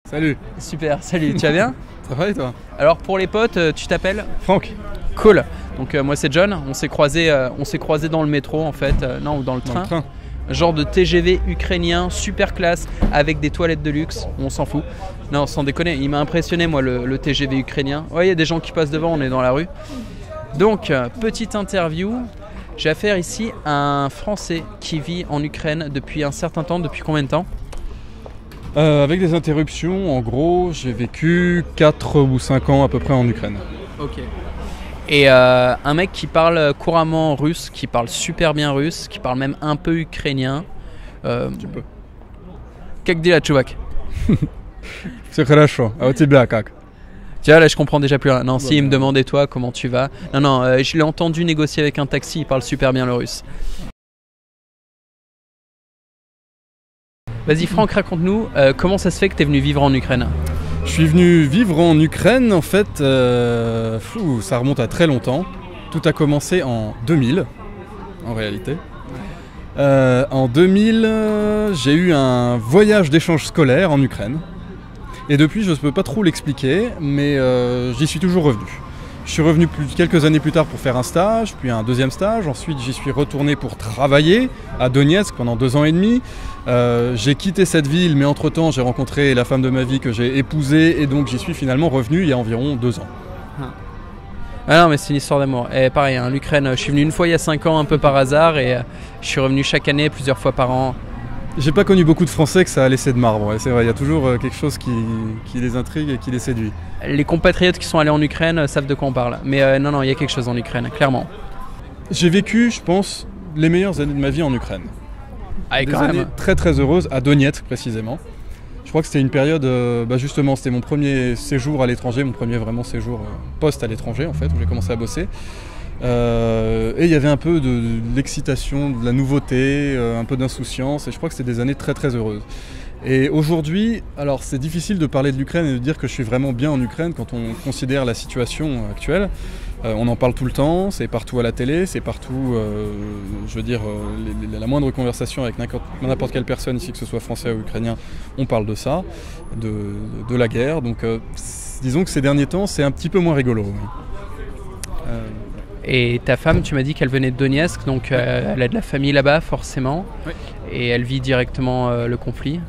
Salut. Super, salut, tu vas bien? Ça va et toi? Alors pour les potes, tu t'appelles? Franck. Cool. Donc moi c'est John, on s'est croisés dans le métro en fait, non ou dans le train. Genre de TGV ukrainien, super classe, avec des toilettes de luxe, on s'en fout. Non, sans déconner, il m'a impressionné moi le TGV ukrainien. Ouais, il y a des gens qui passent devant, on est dans la rue. Donc, petite interview, j'ai affaire ici à un Français qui vit en Ukraine depuis un certain temps, depuis combien de temps? Avec des interruptions, en gros, j'ai vécu 4 ou 5 ans à peu près en Ukraine. Ok. Et un mec qui parle couramment russe, qui parle super bien russe, qui parle même un peu ukrainien. Tu peux. Как дела, чувак? C'est хорошо. А у тебя как? Tu vois, là je comprends déjà plus rien. Non, si il me demandait toi comment tu vas. Non, je l'ai entendu négocier avec un taxi, il parle super bien le russe. Vas-y Franck, raconte-nous comment ça se fait que tu es venu vivre en Ukraine? Je suis venu vivre en Ukraine, en fait, ça remonte à très longtemps. Tout a commencé en 2000, en réalité. En 2000, j'ai eu un voyage d'échange scolaire en Ukraine. Et depuis, je ne peux pas trop l'expliquer, mais j'y suis toujours revenu. Je suis revenu quelques années plus tard pour faire un stage, puis un deuxième stage. Ensuite, j'y suis retourné pour travailler à Donetsk pendant 2 ans et demi. J'ai quitté cette ville, mais entre-temps, j'ai rencontré la femme de ma vie que j'ai épousée, et donc j'y suis finalement revenu il y a environ 2 ans. Ah non, mais c'est une histoire d'amour. Et pareil, hein, l'Ukraine, je suis venu une fois il y a 5 ans, un peu par hasard, et je suis revenu chaque année, plusieurs fois par an. J'ai pas connu beaucoup de Français que ça a laissé de marbre, ouais, c'est vrai, il y a toujours quelque chose qui les intrigue et qui les séduit. Les compatriotes qui sont allés en Ukraine savent de quoi on parle, mais non, il y a quelque chose en Ukraine, clairement. J'ai vécu, je pense, les meilleures années de ma vie en Ukraine. Ah, des années très très heureuses, à Donetsk précisément. Je crois que c'était une période, justement, c'était mon premier séjour à l'étranger, mon premier vraiment séjour post à l'étranger en fait, où j'ai commencé à bosser. Et il y avait un peu de l'excitation, de la nouveauté, un peu d'insouciance, et je crois que c'était des années très très heureuses. Et aujourd'hui, alors c'est difficile de parler de l'Ukraine et de dire que je suis vraiment bien en Ukraine quand on considère la situation actuelle. On en parle tout le temps, c'est partout à la télé, c'est partout, je veux dire, la moindre conversation avec n'importe quelle personne ici, que ce soit français ou ukrainien, on parle de ça, de la guerre. Donc disons que ces derniers temps, c'est un petit peu moins rigolo. Et ta femme, tu m'as dit qu'elle venait de Donetsk, donc elle a de la famille là-bas forcément, oui. Et elle vit directement le conflit.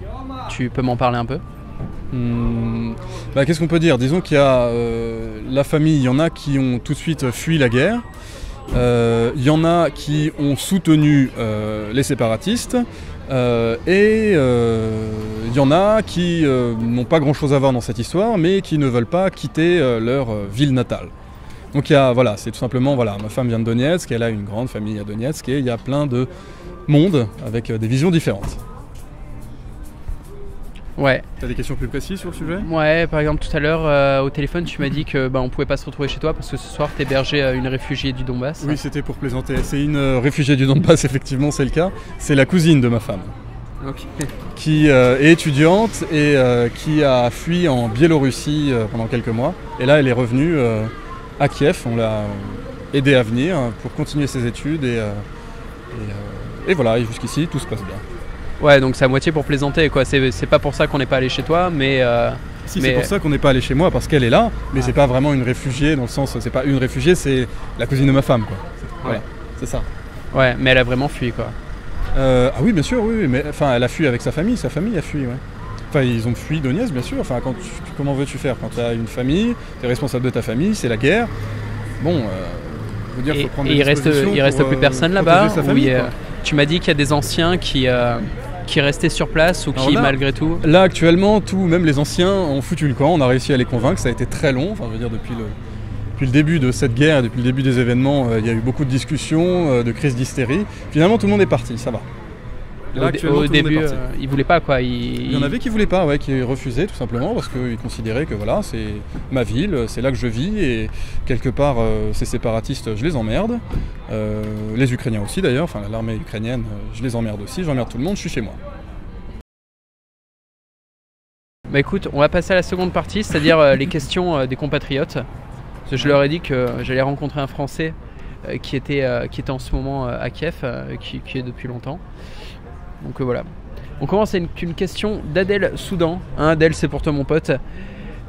Tu peux m'en parler un peu? Qu'est-ce qu'on peut dire? Disons qu'il y a la famille, il y en a qui ont tout de suite fui la guerre, il y en a qui ont soutenu les séparatistes, et il y en a qui n'ont pas grand-chose à voir dans cette histoire, mais qui ne veulent pas quitter leur ville natale. Donc c'est tout simplement, ma femme vient de Donetsk, elle a une grande famille à Donetsk, et il y a plein de monde avec des visions différentes. Ouais. T'as des questions plus précises sur le sujet? Ouais, par exemple tout à l'heure au téléphone tu m'as dit que on pouvait pas se retrouver chez toi parce que ce soir t'hébergeais une réfugiée du Donbass. Oui, c'était pour plaisanter. C'est une réfugiée du Donbass, effectivement, c'est le cas. C'est la cousine de ma femme. Okay. Qui est étudiante et qui a fui en Biélorussie pendant quelques mois. Et là, elle est revenue à Kiev. On l'a aidée à venir pour continuer ses études et voilà, et jusqu'ici, tout se passe bien. Ouais, donc c'est à moitié pour plaisanter, quoi. C'est pas pour ça qu'on n'est pas allé chez toi, mais... c'est pour ça qu'on n'est pas allé chez moi, parce qu'elle est là, mais c'est pas vraiment une réfugiée, dans le sens, c'est pas une réfugiée, c'est la cousine de ma femme, quoi. Voilà, c'est ça. Ouais, mais elle a vraiment fui, quoi. Ah oui, bien sûr, oui, mais enfin, elle a fui avec sa famille a fui, ouais. Enfin, ils ont fui Donetsk, bien sûr. Enfin, comment veux-tu faire? Quand tu as une famille, tu es responsable de ta famille, c'est la guerre. Bon, je veux dire, faut prendre des dispositions. Il reste plus personne là-bas? Famille, tu m'as dit qu'il y a des anciens qui restaient sur place ou qui, malgré tout... Là, actuellement, même les anciens ont foutu le camp. On a réussi à les convaincre. Ça a été très long. Enfin, je veux dire, depuis le début de cette guerre, depuis le début des événements, il y a eu beaucoup de discussions, de crises d'hystérie. Finalement, tout le monde est parti. Ça va. Là, au début, ils voulaient pas, quoi. Il y en avait qui voulaient pas, qui refusaient tout simplement parce qu'ils considéraient que voilà, c'est ma ville, c'est là que je vis et quelque part ces séparatistes, je les emmerde. Les Ukrainiens aussi d'ailleurs, enfin l'armée ukrainienne, je les emmerde aussi, j'emmerde tout le monde, je suis chez moi. Bah écoute, on va passer à la seconde partie, c'est-à-dire les questions des compatriotes. Parce que je leur ai dit que j'allais rencontrer un Français qui était en ce moment à Kiev, qui est depuis longtemps. Donc voilà. On commence avec une question d'Adèle Soudan. Hein, Adèle, c'est pour toi mon pote.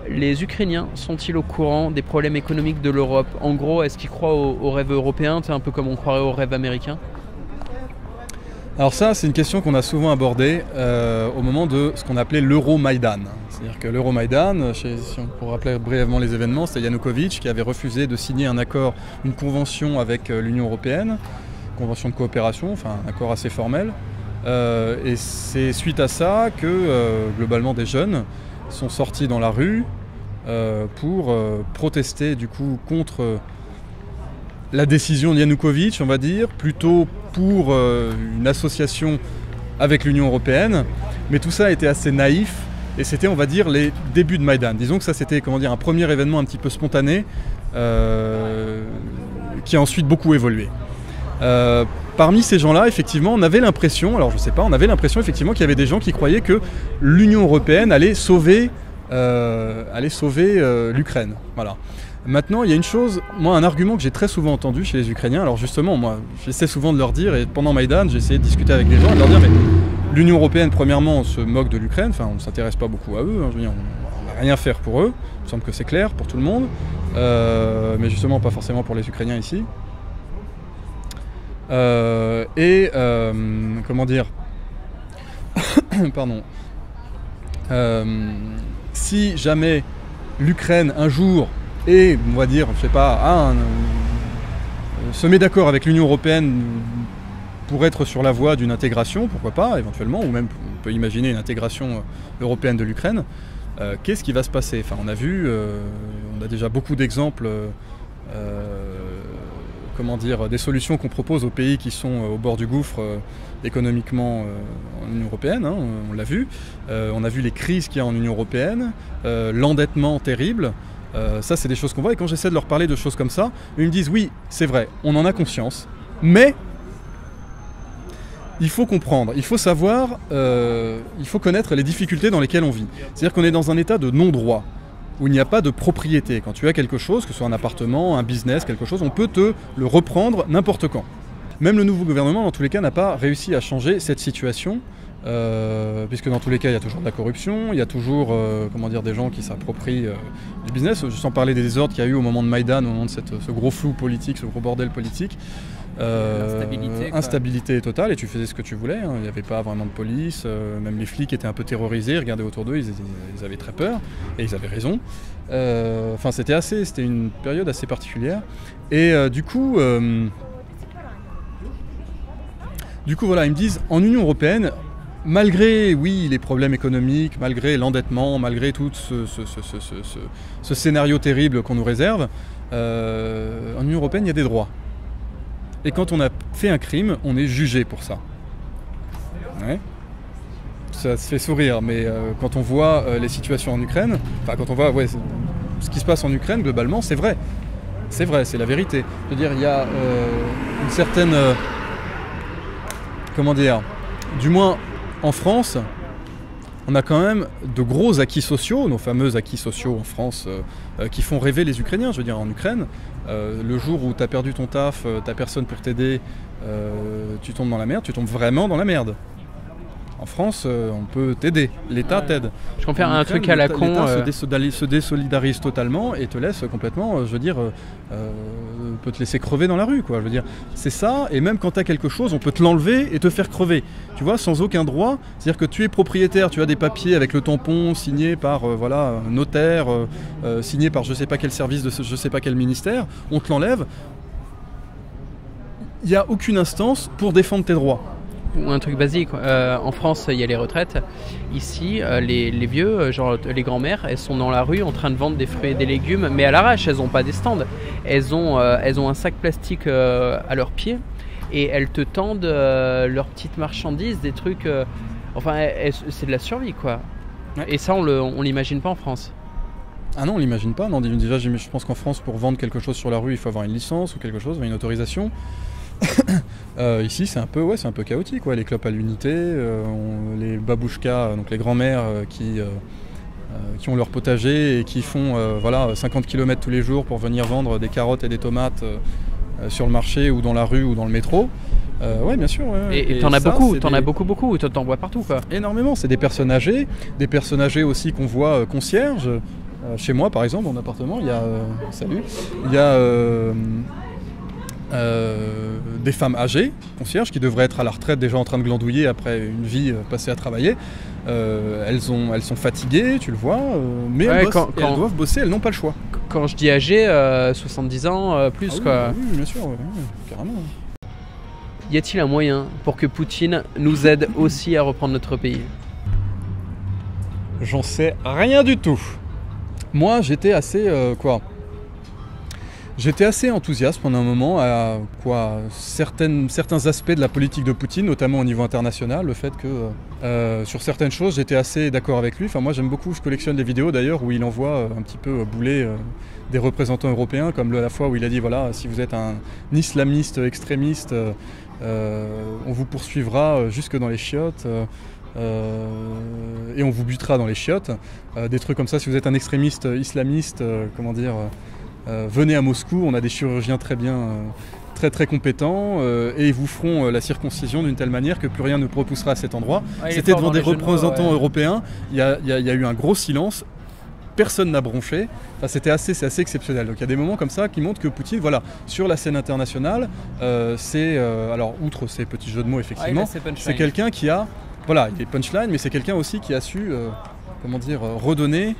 Les Ukrainiens sont-ils au courant des problèmes économiques de l'Europe? En gros, est-ce qu'ils croient au rêve européen, un peu comme on croirait au rêve américain? Alors ça, c'est une question qu'on a souvent abordée au moment de ce qu'on appelait l'Euromaïdan. C'est-à-dire que l'Euromaïdan, si on peut rappeler brièvement les événements, c'était Yanukovych qui avait refusé de signer un accord, une convention avec l'Union européenne, convention de coopération, enfin un accord assez formel. Et c'est suite à ça que globalement des jeunes sont sortis dans la rue pour protester du coup contre la décision de Yanukovych, on va dire, plutôt pour une association avec l'Union européenne. Mais tout ça était assez naïf et c'était, on va dire, les débuts de Maïdan. Disons que ça c'était, comment dire, un premier événement un petit peu spontané qui a ensuite beaucoup évolué. Parmi ces gens-là, effectivement, on avait l'impression, alors je sais pas, on avait l'impression effectivement qu'il y avait des gens qui croyaient que l'Union européenne allait sauver l'Ukraine. Voilà. Maintenant, il y a une chose, moi, un argument que j'ai très souvent entendu chez les Ukrainiens. Alors justement, moi, j'essaie souvent de leur dire, et pendant Maïdan, j'ai essayé de discuter avec des gens et de leur dire, mais l'Union européenne, premièrement, se moque de l'Ukraine. Enfin, on ne s'intéresse pas beaucoup à eux. Hein, je veux dire, on n'a rien à faire pour eux. Il me semble que c'est clair pour tout le monde, mais justement pas forcément pour les Ukrainiens ici. Comment dire pardon. Si jamais l'Ukraine un jour on va dire, je sais pas, se met d'accord avec l'Union européenne pour être sur la voie d'une intégration, pourquoi pas, éventuellement, ou même on peut imaginer une intégration européenne de l'Ukraine, qu'est-ce qui va se passer? Enfin, on a vu, on a déjà beaucoup d'exemples, comment dire, des solutions qu'on propose aux pays qui sont au bord du gouffre économiquement en Union européenne, hein, on l'a vu. On a vu les crises qu'il y a en Union européenne, l'endettement terrible. Ça, c'est des choses qu'on voit, et quand j'essaie de leur parler de choses comme ça, ils me disent oui, c'est vrai, on en a conscience, mais il faut comprendre, il faut savoir, il faut connaître les difficultés dans lesquelles on vit. C'est-à-dire qu'on est dans un état de non-droit, où il n'y a pas de propriété. Quand tu as quelque chose, que ce soit un appartement, un business, quelque chose, on peut te le reprendre n'importe quand. Même le nouveau gouvernement, dans tous les cas, n'a pas réussi à changer cette situation, puisque dans tous les cas, il y a toujours de la corruption, il y a toujours comment dire, des gens qui s'approprient du business, sans parler des désordres qu'il y a eu au moment de Maïdan, au moment de ce gros flou politique, ce gros bordel politique. Instabilité totale, et tu faisais ce que tu voulais, hein. Il n'y avait pas vraiment de police, même les flics étaient un peu terrorisés, ils regardaient autour d'eux, ils avaient très peur, et ils avaient raison. Enfin, c'était une période assez particulière, et du coup voilà, ils me disent, en Union européenne, malgré, oui, les problèmes économiques, malgré l'endettement, malgré tout ce scénario terrible qu'on nous réserve, en Union européenne, il y a des droits. Et quand on a fait un crime, on est jugé pour ça. Ouais. Ça se fait sourire, mais quand on voit les situations en Ukraine, enfin quand on voit ce qui se passe en Ukraine, globalement, c'est vrai. C'est vrai, c'est la vérité. Je veux dire, il y a une certaine... comment dire, du moins en France, on a quand même de gros acquis sociaux, nos fameux acquis sociaux en France, qui font rêver les Ukrainiens. Je veux dire, en Ukraine, le jour où tu as perdu ton taf, tu n'as personne pour t'aider, tu tombes dans la merde, tu tombes vraiment dans la merde. En France, on peut t'aider, l'État t'aide. Je compare un truc à la con. L'État se désolidarise totalement et te laisse complètement, je veux dire, peut te laisser crever dans la rue, quoi. Je veux dire, c'est ça, et même quand tu as quelque chose, on peut te l'enlever et te faire crever. Tu vois, sans aucun droit. C'est-à-dire que tu es propriétaire, tu as des papiers avec le tampon signé par voilà, un notaire, signé par je sais pas quel service de je sais pas quel ministère, on te l'enlève. Il n'y a aucune instance pour défendre tes droits. Ou un truc basique, en France il y a les retraites, ici les vieux, genre les grands-mères, elles sont dans la rue en train de vendre des fruits et des légumes, mais à l'arrache, elles n'ont pas des stands, elles ont un sac plastique à leurs pieds et elles te tendent leurs petites marchandises, des trucs, c'est de la survie quoi. Ouais. Et ça on l'imagine pas en France. Ah non, on l'imagine pas, non, déjà je pense qu'en France pour vendre quelque chose sur la rue il faut avoir une licence ou quelque chose, une autorisation. Ici c'est un peu chaotique, ouais. Les clopes à l'unité, les babouchkas, donc les grands-mères qui ont leur potager et qui font 50 km tous les jours pour venir vendre des carottes et des tomates sur le marché ou dans la rue ou dans le métro. Ouais, bien sûr. Ouais. Et t'en as beaucoup, beaucoup, t'en vois partout, quoi. Énormément, c'est des personnes âgées aussi qu'on voit concierges. Chez moi, par exemple, dans mon appartement, il y a des femmes âgées, concierges, qui devraient être à la retraite déjà en train de glandouiller après une vie passée à travailler. Elles sont fatiguées, tu le vois, mais elles doivent bosser, elles n'ont pas le choix. Quand je dis âgé, 70 ans plus, oui, quoi. Oui, bien sûr, carrément. Y a-t-il un moyen pour que Poutine nous aide aussi à reprendre notre pays? J'en sais rien du tout. Moi, j'étais assez J'étais assez enthousiaste pendant un moment à certains aspects de la politique de Poutine, notamment au niveau international, le fait que sur certaines choses j'étais assez d'accord avec lui. Enfin, moi j'aime beaucoup, je collectionne les vidéos d'ailleurs où il envoie un petit peu bouler des représentants européens, comme la fois où il a dit voilà, si vous êtes un islamiste extrémiste, on vous poursuivra jusque dans les chiottes. Et on vous butera dans les chiottes. Des trucs comme ça, si vous êtes un extrémiste islamiste, venez à Moscou, on a des chirurgiens très très compétents et ils vous feront la circoncision d'une telle manière que plus rien ne repoussera à cet endroit. C'était devant des représentants européens, il y a eu un gros silence, personne n'a bronché, enfin, c'est assez exceptionnel. Donc il y a des moments comme ça qui montrent que Poutine, voilà, sur la scène internationale, alors outre ces petits jeux de mots effectivement, c'est quelqu'un qui a, voilà, il est punchline, mais c'est quelqu'un aussi qui a su, redonner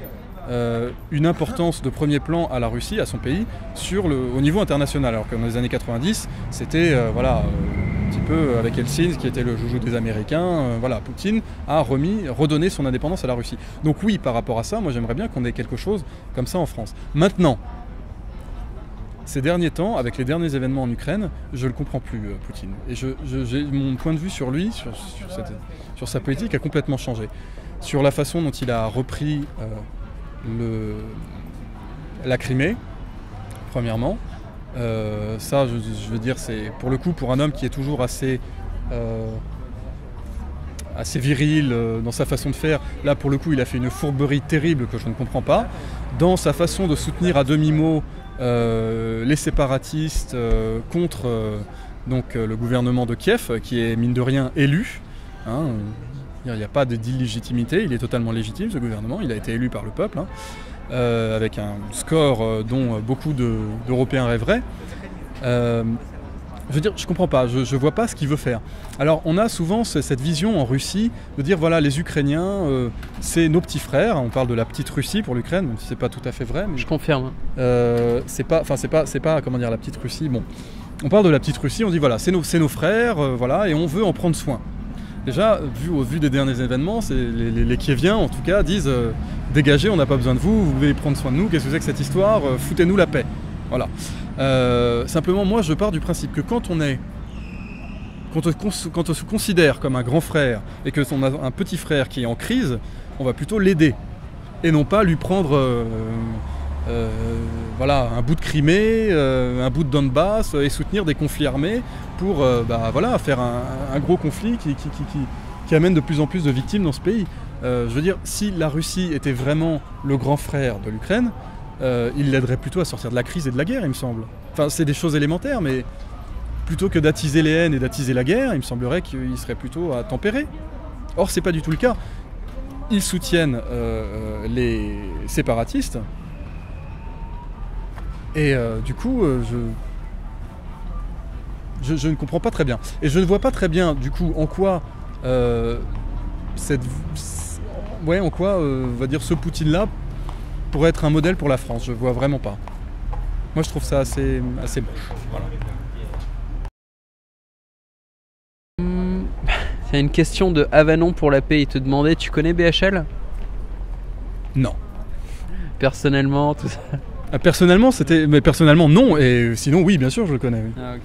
une importance de premier plan à la Russie, à son pays, au niveau international. Alors que dans les années 90, c'était un petit peu avec Helsinki qui était le joujou des Américains. Poutine a redonné son indépendance à la Russie. Donc oui, par rapport à ça, moi j'aimerais bien qu'on ait quelque chose comme ça en France. Maintenant, ces derniers temps, avec les derniers événements en Ukraine, je ne le comprends plus, Poutine. Et mon point de vue sur lui, sur sa politique, a complètement changé. Sur la façon dont il a repris la Crimée, premièrement. Ça, je veux dire, c'est pour le coup, pour un homme qui est toujours assez viril dans sa façon de faire, là pour le coup il a fait une fourberie terrible que je ne comprends pas. Dans sa façon de soutenir à demi-mot les séparatistes contre le gouvernement de Kiev, qui est mine de rien élu. Il n'y a pas d'illégitimité, il est totalement légitime ce gouvernement, il a été élu par le peuple, avec un score dont beaucoup d'Européens rêveraient. Je veux dire, je comprends pas, je vois pas ce qu'il veut faire. Alors on a souvent cette vision en Russie de dire voilà, les Ukrainiens c'est nos petits frères, on parle de la petite Russie pour l'Ukraine, même si c'est pas tout à fait vrai. Mais je confirme. C'est pas comment dire la petite Russie, bon. On parle de la petite Russie, on dit voilà, c'est nos frères, et on veut en prendre soin. Déjà, vu des derniers événements, les Kieviens en tout cas disent dégagez, on n'a pas besoin de vous, vous devez prendre soin de nous, qu'est-ce que c'est que cette histoire, foutez-nous la paix. Voilà. Simplement, moi je pars du principe que quand on se considère comme un grand frère et que on a un petit frère qui est en crise, on va plutôt l'aider et non pas lui prendre un bout de Crimée, un bout de Donbass et soutenir des conflits armés pour faire un gros conflit qui amène de plus en plus de victimes dans ce pays. Je veux dire, si la Russie était vraiment le grand frère de l'Ukraine, il l'aiderait plutôt à sortir de la crise et de la guerre, il me semble. Enfin, c'est des choses élémentaires, mais plutôt que d'attiser les haines et d'attiser la guerre, il me semblerait qu'il serait plutôt à tempérer. Or, c'est pas du tout le cas. Ils soutiennent les séparatistes, et du coup, je ne comprends pas très bien. Et je ne vois pas très bien, du coup, en quoi on va dire ce Poutine-là pourrait être un modèle pour la France. Je vois vraiment pas. Moi, je trouve ça assez moche. Voilà. C'est une question de Avanon pour la paix. Il te demandait, tu connais BHL? Non. Personnellement, tout ça. Personnellement, mais personnellement, non. Et sinon, oui, bien sûr, je le connais. Oui. Ah, okay.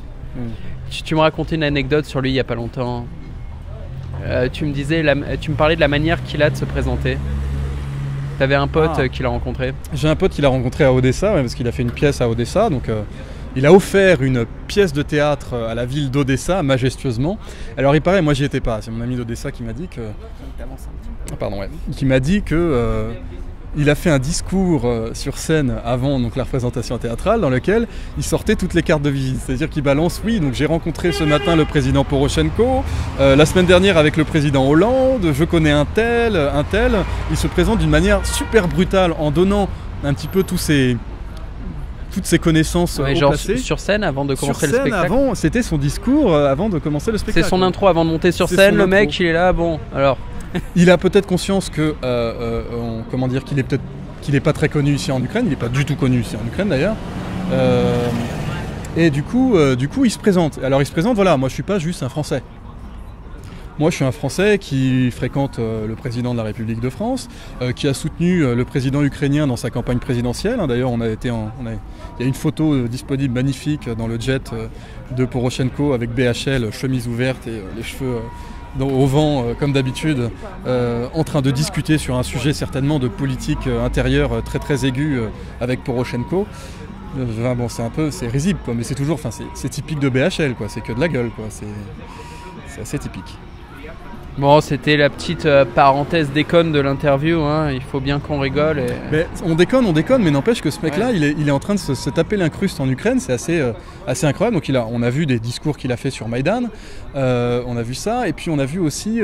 Tu me racontais une anecdote sur lui il y a pas longtemps. Tu me parlais de la manière qu'il a de se présenter. T'avais un pote qui l'a rencontré? J'ai un pote qui l'a rencontré à Odessa, parce qu'il a fait une pièce à Odessa. Donc, il a offert une pièce de théâtre à la ville d'Odessa, majestueusement. Alors, il paraît, moi, j'y étais pas. C'est mon ami d'Odessa qui m'a dit que. Pardon, ouais. Qui m'a dit que il a fait un discours sur scène avant donc, la représentation théâtrale dans lequel il sortait toutes les cartes de visite. C'est-à-dire qu'il balance, oui, donc j'ai rencontré ce matin le président Poroshenko, la semaine dernière avec le président Hollande, je connais un tel. Il se présente d'une manière super brutale en donnant un petit peu toutes ses connaissances genre placées. Sur scène avant de commencer le spectacle. C'était son discours avant de commencer le spectacle. C'est son intro avant de monter sur scène, le mec il est là, bon, alors... Il a peut-être conscience que, qu'il est pas très connu ici en Ukraine, il n'est pas du tout connu ici en Ukraine d'ailleurs. Et du coup, il se présente. Alors il se présente, voilà, moi je suis pas juste un Français. Moi je suis un Français qui fréquente le président de la République de France, qui a soutenu le président ukrainien dans sa campagne présidentielle. D'ailleurs il y a une photo disponible magnifique dans le jet de Poroshenko avec BHL, chemise ouverte et les cheveux... au vent, comme d'habitude, en train de discuter sur un sujet certainement de politique intérieure très très aigu avec Poroshenko. C'est risible, quoi, mais c'est toujours, c'est typique de BHL, quoi. C'est que de la gueule, quoi. C'est assez typique. Bon, c'était la petite parenthèse déconne de l'interview, hein. Il faut bien qu'on rigole. Mais on déconne, mais n'empêche que ce mec-là, il est en train de se taper l'incruste en Ukraine, c'est assez incroyable. Donc on a vu des discours qu'il a fait sur Maïdan, on a vu ça, et puis on a vu aussi,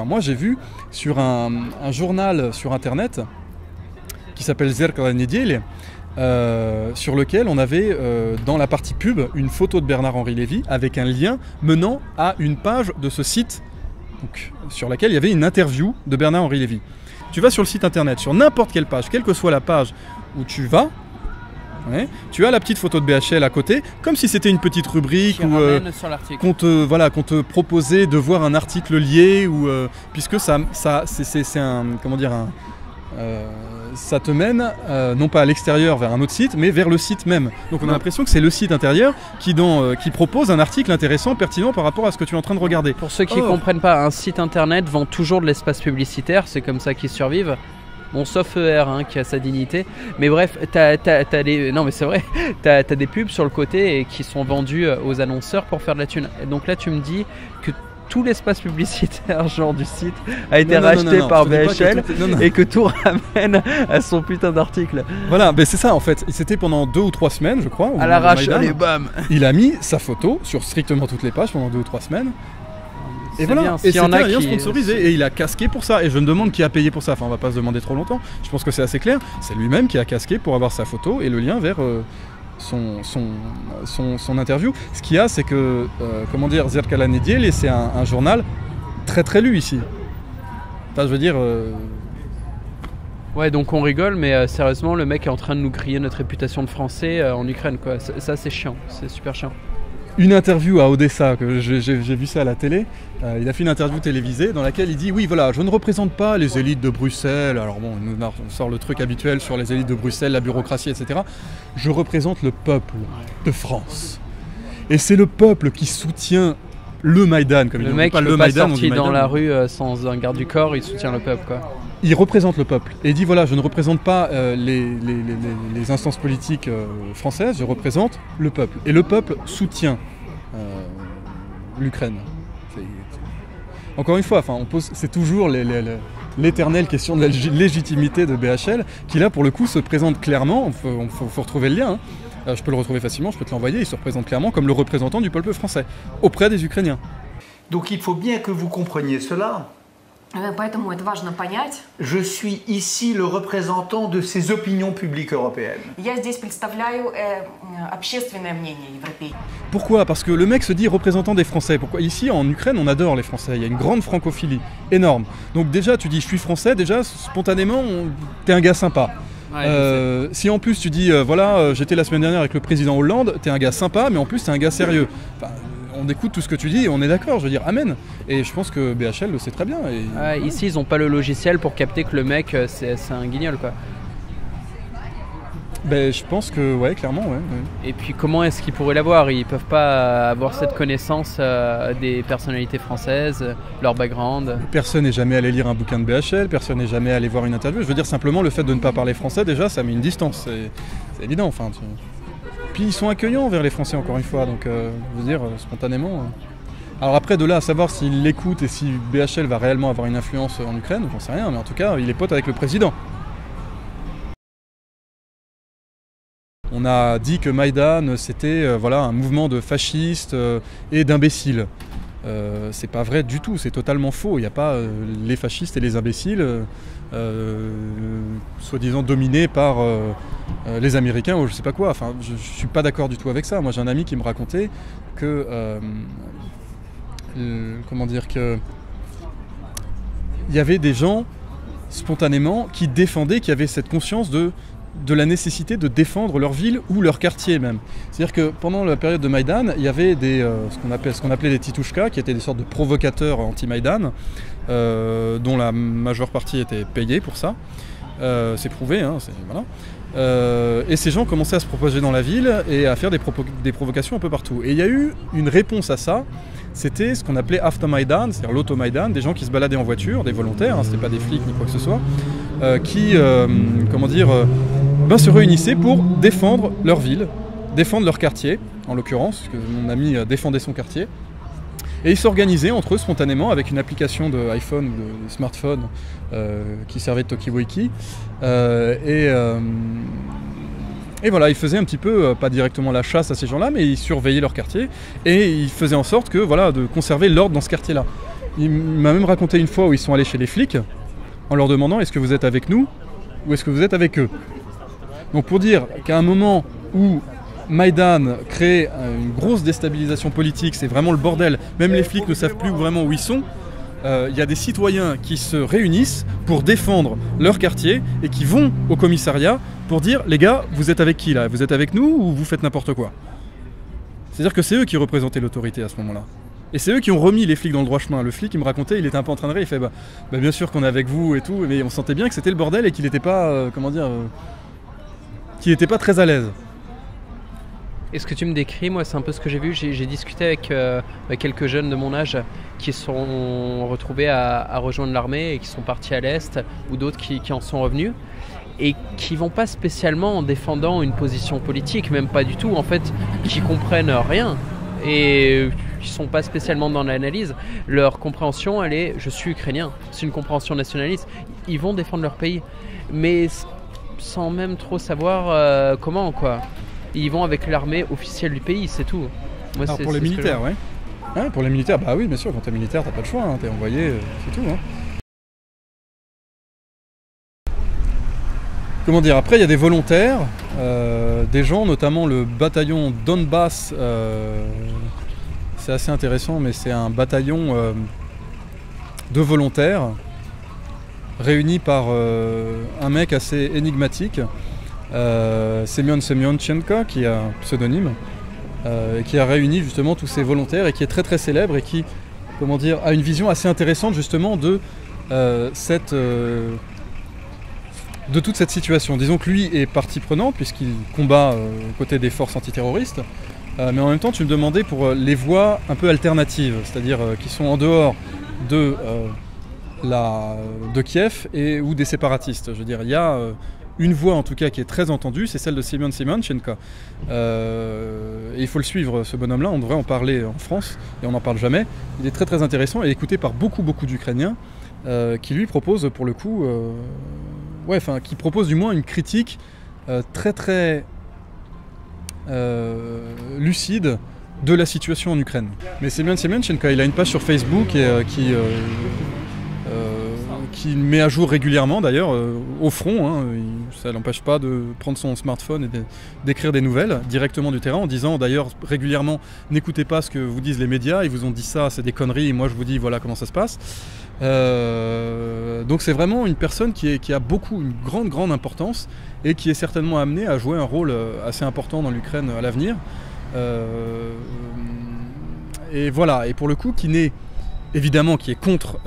moi j'ai vu sur un journal sur internet qui s'appelle Zerkala Nedeli, sur lequel on avait dans la partie pub une photo de Bernard-Henri Lévy avec un lien menant à une page de ce site. Donc, sur laquelle il y avait une interview de Bernard-Henri Lévy. Tu vas sur le site internet, sur n'importe quelle page, quelle que soit la page où tu vas, tu as la petite photo de BHL à côté, comme si c'était une petite rubrique qu'on te proposait de voir un article lié, puisque ça te mène non pas à l'extérieur vers un autre site, mais vers le site même. Donc on a l'impression que c'est le site intérieur qui propose un article intéressant, pertinent par rapport à ce que tu es en train de regarder. Pour ceux qui ne comprennent pas, un site internet vend toujours de l'espace publicitaire, c'est comme ça qu'ils survivent. Bon, sauf ER qui a sa dignité. Mais bref, non mais c'est vrai, t'as des pubs sur le côté et qui sont vendus aux annonceurs pour faire de la thune. Et donc là tu me dis que tout l'espace publicitaire genre du site a été racheté par BHL et que tout ramène à son putain d'article. Voilà, mais c'est ça en fait. C'était pendant 2 ou 3 semaines, je crois. À l'arrache, allez bam. Il a mis sa photo sur strictement toutes les pages pendant 2 ou 3 semaines. Et voilà, bien. Et c'était un lien sponsorisé et il a casqué pour ça. Et je me demande qui a payé pour ça. Enfin, on va pas se demander trop longtemps. Je pense que c'est assez clair. C'est lui-même qui a casqué pour avoir sa photo et le lien vers son interview. Ce qu'il y a, c'est que, Zerkala Nedeli, c'est un journal très très lu ici. Enfin, je veux dire... Ouais, donc on rigole, mais sérieusement, le mec est en train de nous griller notre réputation de français en Ukraine, quoi. Ça, c'est chiant, c'est super chiant. Une interview à Odessa, que j'ai vu ça à la télé, il a fait une interview télévisée dans laquelle il dit « Oui, voilà, je ne représente pas les élites de Bruxelles. » Alors bon, on sort le truc habituel sur les élites de Bruxelles, la bureaucratie, etc. « Je représente le peuple de France. Et c'est le peuple qui soutient le Maïdan. » Comme le mec ne peut pas sortir dans la rue sans un garde du corps, il soutient le peuple, quoi. Il représente le peuple. Et il dit voilà, je ne représente pas les instances politiques françaises, je représente le peuple. Et le peuple soutient l'Ukraine. Encore une fois, c'est toujours l'éternelle question de la légitimité de BHL, qui là pour le coup se présente clairement, il faut retrouver le lien, je peux le retrouver facilement, je peux te l'envoyer, il se représente clairement comme le représentant du peuple français, auprès des Ukrainiens. Donc il faut bien que vous compreniez cela. Поэтому это важно понять. Je suis ici le représentant de ces opinions publiques européennes. Я здесь представляю общественное мнение европейское. Pourquoi ? Parce que le mec se dit représentant des Français. Pourquoi ? Ici en Ukraine on adore les Français, il y a une grande francophilie, énorme. Donc déjà tu dis je suis français, déjà spontanément t'es un gars sympa. Ouais, si en plus tu dis j'étais la semaine dernière avec le président Hollande, t'es un gars sympa mais en plus t'es un gars sérieux. On écoute tout ce que tu dis et on est d'accord, je veux dire amen. Et je pense que BHL le sait très bien. Ici ils ont pas le logiciel pour capter que le mec c'est un guignol, quoi. Je pense que clairement ouais. Et puis comment est-ce qu'ils pourraient l'avoir ? Ils peuvent pas avoir cette connaissance des personnalités françaises, leur background. Personne n'est jamais allé lire un bouquin de BHL, personne n'est jamais allé voir une interview. Je veux dire simplement le fait de ne pas parler français déjà ça met une distance, c'est évident. Puis ils sont accueillants vers les Français encore une fois, donc je veux dire spontanément. Alors après de là à savoir s'ils l'écoutent et si BHL va réellement avoir une influence en Ukraine, j'en sais rien, mais en tout cas il est pote avec le président. On a dit que Maïdan c'était un mouvement de fascistes et d'imbéciles. C'est pas vrai du tout, c'est totalement faux. Il n'y a pas les fascistes et les imbéciles soi-disant dominés par les Américains ou je sais pas quoi. Enfin, je suis pas d'accord du tout avec ça. Moi j'ai un ami qui me racontait que que il y avait des gens spontanément qui défendaient, qui avaient cette conscience de la nécessité de défendre leur ville ou leur quartier même. C'est-à-dire que pendant la période de Maïdan, il y avait ce qu'on appelait des titouchkas, qui étaient des sortes de provocateurs anti-Maïdan, dont la majeure partie était payée pour ça. C'est prouvé, hein, voilà. Et ces gens commençaient à se propager dans la ville et à faire des provocations un peu partout. Et il y a eu une réponse à ça. C'était ce qu'on appelait After Maïdan, c'est-à-dire l'auto-Maïdan, des gens qui se baladaient en voiture, des volontaires, hein, c'était pas des flics ni quoi que ce soit, qui se réunissaient pour défendre leur ville, défendre leur quartier, en l'occurrence, parce que mon ami défendait son quartier. Et ils s'organisaient entre eux spontanément avec une application de iPhone ou de smartphone qui servait de talkie-walkie. Et voilà, ils faisaient un petit peu, pas directement la chasse à ces gens-là, mais ils surveillaient leur quartier et ils faisaient en sorte de conserver l'ordre dans ce quartier-là. Il m'a même raconté une fois où ils sont allés chez les flics en leur demandant est-ce que vous êtes avec nous ou est-ce que vous êtes avec eux. Donc pour dire qu'à un moment où Maïdan crée une grosse déstabilisation politique, c'est vraiment le bordel, même les flics ne savent plus vraiment où ils sont, il y a des citoyens qui se réunissent pour défendre leur quartier et qui vont au commissariat pour dire les gars, vous êtes avec qui là? Vous êtes avec nous ou vous faites n'importe quoi? C'est-à-dire que c'est eux qui représentaient l'autorité à ce moment-là. Et c'est eux qui ont remis les flics dans le droit chemin. Le flic, il me racontait, il était un peu en train de rire, il fait bien sûr qu'on est avec vous et tout, mais on sentait bien que c'était le bordel et qu'il n'était pas, qu'il n'était pas très à l'aise. Et ce que tu me décris, moi, c'est un peu ce que j'ai vu. J'ai discuté avec quelques jeunes de mon âge qui se sont retrouvés à rejoindre l'armée et qui sont partis à l'Est, ou d'autres qui en sont revenus, et qui vont pas spécialement en défendant une position politique, même pas du tout, en fait, qui comprennent rien. Et ils sont pas spécialement dans l'analyse. Leur compréhension, elle est « je suis ukrainien ». C'est une compréhension nationaliste. Ils vont défendre leur pays, mais sans même trop savoir comment, quoi. Ils vont avec l'armée officielle du pays, c'est tout. Moi, alors pour les militaires, oui. Ouais, pour les militaires, bah oui, bien sûr, quand t'es militaire, t'as pas le choix, hein, t'es envoyé, c'est tout. Hein. Comment dire, après il y a des volontaires, des gens, notamment le bataillon Donbass, c'est assez intéressant, mais c'est un bataillon de volontaires réunis par un mec assez énigmatique, Semyon Semyonchenko, qui a un pseudonyme, qui a réuni justement tous ces volontaires et qui est très très célèbre et qui, a une vision assez intéressante justement de toute cette situation. Disons que lui est partie prenante puisqu'il combat aux côtés des forces antiterroristes, mais en même temps tu me demandais pour les voies un peu alternatives, c'est-à-dire qui sont en dehors de Kiev ou des séparatistes. Je veux dire, il y a une voix en tout cas qui est très entendue, c'est celle de Semyon Semyonchenko. Et il faut le suivre, ce bonhomme-là, on devrait en parler en France, et on n'en parle jamais. Il est très très intéressant et écouté par beaucoup d'Ukrainiens qui lui proposent pour le coup, qui propose du moins une critique très très lucide de la situation en Ukraine. Mais Semyon Semyonchenko, il a une page sur Facebook qui met à jour régulièrement d'ailleurs, au front, hein, ça n'empêche pas de prendre son smartphone et d'écrire des nouvelles directement du terrain en disant d'ailleurs régulièrement n'écoutez pas ce que vous disent les médias, ils vous ont dit ça, c'est des conneries et moi je vous dis voilà comment ça se passe. Donc c'est vraiment une personne qui a une grande importance et qui est certainement amenée à jouer un rôle assez important dans l'Ukraine à l'avenir. Et voilà, et pour le coup qui est contre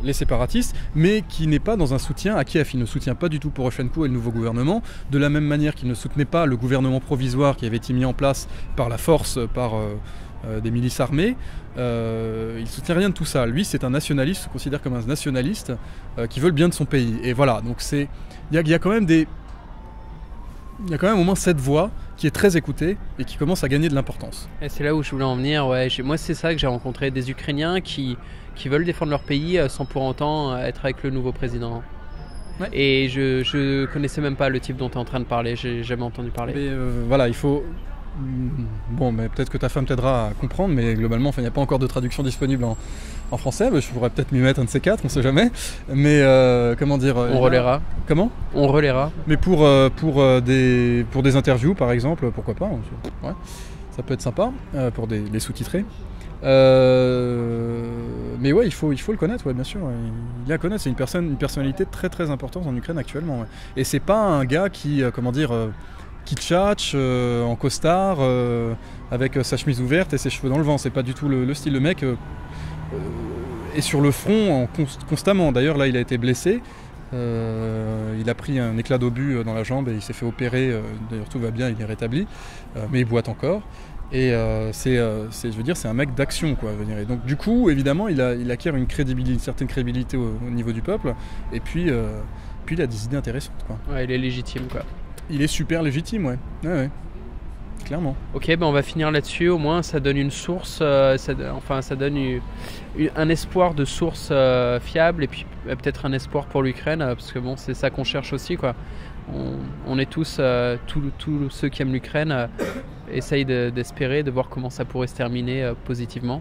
les séparatistes, mais qui n'est pas dans un soutien à Kiev. Il ne soutient pas du tout Poroshenko et le nouveau gouvernement, de la même manière qu'il ne soutenait pas le gouvernement provisoire qui avait été mis en place par la force, par des milices armées. Il ne soutient rien de tout ça. Lui, c'est un nationaliste, se considère comme un nationaliste qui veut le bien de son pays. Et voilà, donc il y a quand même au moins cette voix qui est très écoutée et qui commence à gagner de l'importance. Et c'est là où je voulais en venir. Ouais. Moi, c'est ça que j'ai rencontré, des Ukrainiens qui veulent défendre leur pays sans pour autant être avec le nouveau président. Ouais. Et je connaissais même pas le type dont tu es en train de parler, j'ai jamais entendu parler. Mais voilà, il faut... Bon, mais peut-être que ta femme t'aidera à comprendre, mais globalement, il n'y a pas encore de traduction disponible en français. Je pourrais peut-être m'y mettre un de ces quatre, on sait jamais. Mais comment dire... On relaiera. Comment ? On relaiera. Mais pour des interviews, par exemple, pourquoi pas, ouais, ça peut être sympa, pour les sous-titrés. Mais ouais, il faut le connaître, ouais, bien sûr. Il la connaît, c'est une personnalité très très importante en Ukraine actuellement. Ouais. Et c'est pas un gars qui tchatche en costard avec sa chemise ouverte et ses cheveux dans le vent. C'est pas du tout le style. Le mec est sur le front constamment. D'ailleurs, là, il a été blessé. Il a pris un éclat d'obus dans la jambe et il s'est fait opérer. D'ailleurs, tout va bien, il est rétabli, mais il boite encore. Et c'est un mec d'action, quoi. Et donc, du coup, évidemment, il acquiert une certaine crédibilité au niveau du peuple. Et puis il a des idées intéressantes, quoi. Ouais, il est légitime, quoi. Il est super légitime, ouais. Ouais. Clairement. Ok, on va finir là-dessus. Au moins, ça donne une source, ça donne un espoir de source fiable, et puis peut-être un espoir pour l'Ukraine, parce que bon, c'est ça qu'on cherche aussi, quoi. On est tous ceux qui aiment l'Ukraine essayent d'espérer, de voir comment ça pourrait se terminer positivement.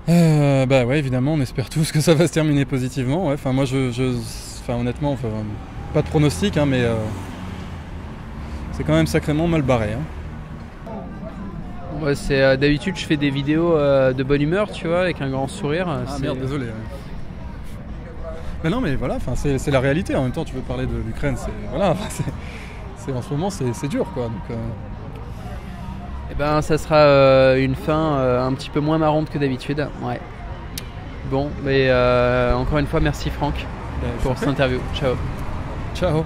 Ouais, évidemment, on espère tous que ça va se terminer positivement. Ouais. Enfin, moi, honnêtement, pas de pronostic, hein, mais c'est quand même sacrément mal barré. Hein. Ouais, d'habitude, je fais des vidéos de bonne humeur, tu vois, avec un grand sourire. Merde, désolé. Ouais. Mais non, mais voilà, c'est la réalité. En même temps, tu veux parler de l'Ukraine, en ce moment, c'est dur, quoi. Donc, ça sera une fin un petit peu moins marrante que d'habitude. Ouais. Bon, mais encore une fois, merci Franck pour cette interview. Ciao. Ciao.